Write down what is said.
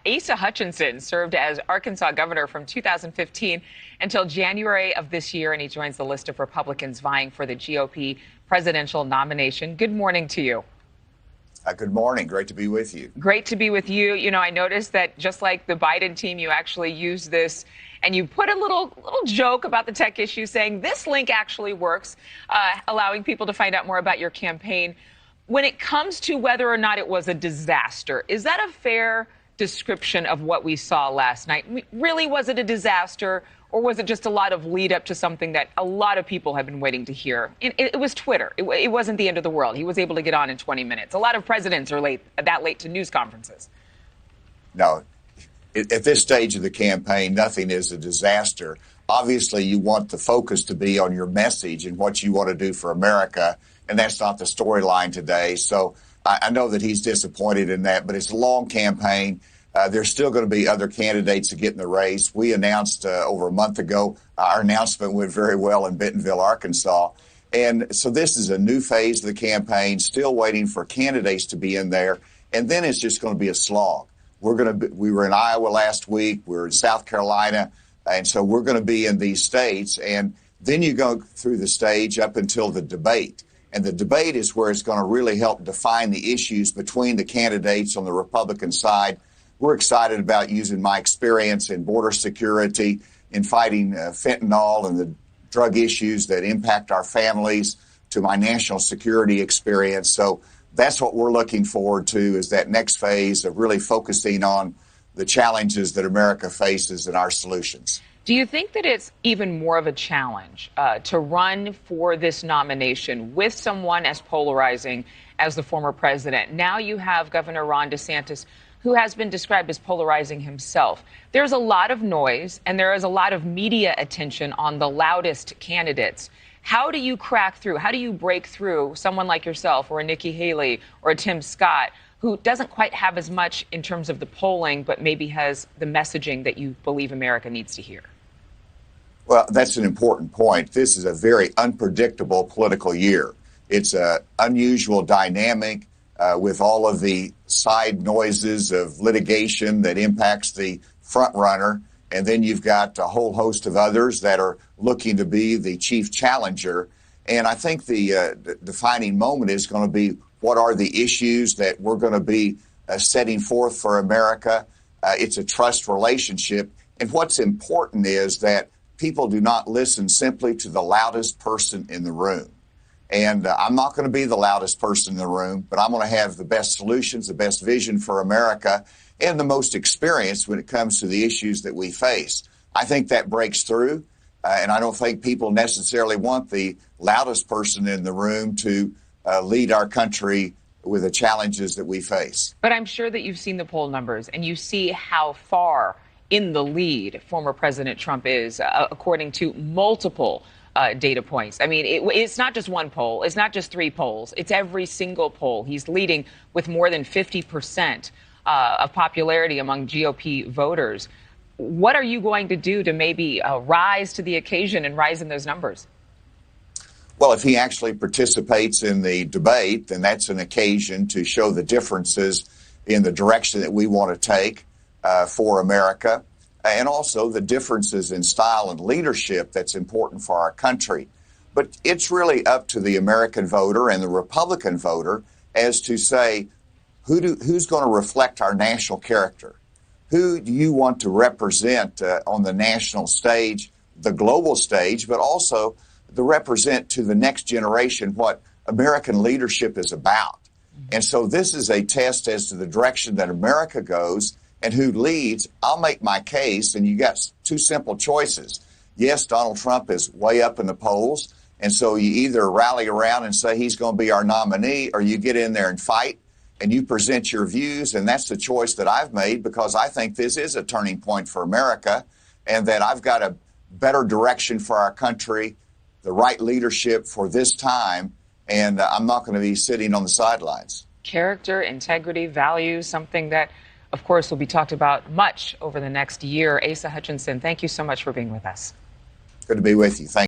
Asa Hutchinson served as Arkansas governor from 2015 until January of this year, and he joins the list of Republicans vying for the GOP presidential nomination. Good morning to you. Good morning. Great to be with you. Great to be with you. You know, I noticed that just like the Biden team, you actually used this and you put a little joke about the tech issue saying this link actually works, allowing people to find out more about your campaign. When it comes to whether or not it was a disaster, is that a fair description of what we saw last night? Really, was it a disaster, or was it just a lot of lead up to something that a lot of people have been waiting to hear? It was Twitter. It wasn't the end of the world. He was able to get on in 20 minutes. A lot of presidents are that late to news conferences. No, at this stage of the campaign, nothing is a disaster. Obviously, you want the focus to be on your message and what you want to do for America. And that's not the storyline today. So I know that he's disappointed in that, but it's a long campaign. There's still going to be other candidates to get in the race. We announced over a month ago, our announcement went very well in Bentonville, Arkansas. And so this is a new phase of the campaign, still waiting for candidates to be in there. And then it's just going to be a slog. We were in Iowa last week. We were in South Carolina. And so we're going to be in these states. And then you go through the stage up until the debate. And the debate is where it's going to really help define the issues between the candidates on the Republican side. We're excited about using my experience in border security, in fighting fentanyl and the drug issues that impact our families, to my national security experience. So that's what we're looking forward to, is that next phase of really focusing on the challenges that America faces and our solutions. Do you think that it's even more of a challenge to run for this nomination with someone as polarizing as the former president? Now you have Governor Ron DeSantis, who has been described as polarizing himself. There's a lot of noise and there is a lot of media attention on the loudest candidates. How do you crack through? How do you break through someone like yourself or a Nikki Haley or a Tim Scott, who doesn't quite have as much in terms of the polling, but maybe has the messaging that you believe America needs to hear? Well, that's an important point. This is a very unpredictable political year. It's an unusual dynamic with all of the side noises of litigation that impacts the front runner. And then you've got a whole host of others that are looking to be the chief challenger. And I think the defining moment is going to be, what are the issues that we're going to be setting forth for America? It's a trust relationship. And what's important is that people do not listen simply to the loudest person in the room. And I'm not going to be the loudest person in the room, but I'm going to have the best solutions, the best vision for America, and the most experience when it comes to the issues that we face. I think that breaks through, and I don't think people necessarily want the loudest person in the room to lead our country with the challenges that we face. But I'm sure that you've seen the poll numbers, and you see how far in the lead former President Trump is, according to multiple data points. I mean, it's not just one poll. It's not just three polls. It's every single poll. He's leading with more than 50% of popularity among GOP voters. What are you going to do to maybe rise to the occasion and rise in those numbers? Well, if he actually participates in the debate, then that's an occasion to show the differences in the direction that we want to take for America, and also the differences in style and leadership that's important for our country. But it's really up to the American voter and the Republican voter as to say, who's going to reflect our national character? Who do you want to represent on the national stage, the global stage, but also to represent to the next generation what American leadership is about? And so this is a test as to the direction that America goes and who leads. I'll make my case, and you got two simple choices. Yes, Donald Trump is way up in the polls, and so you either rally around and say he's going to be our nominee, or you get in there and fight, and you present your views, and that's the choice that I've made, because I think this is a turning point for America, and that I've got a better direction for our country, the right leadership for this time, and I'm not going to be sitting on the sidelines. Character, integrity, values, something that, of course, will be talked about much over the next year. Asa Hutchinson, thank you so much for being with us. Good to be with you. Thank you.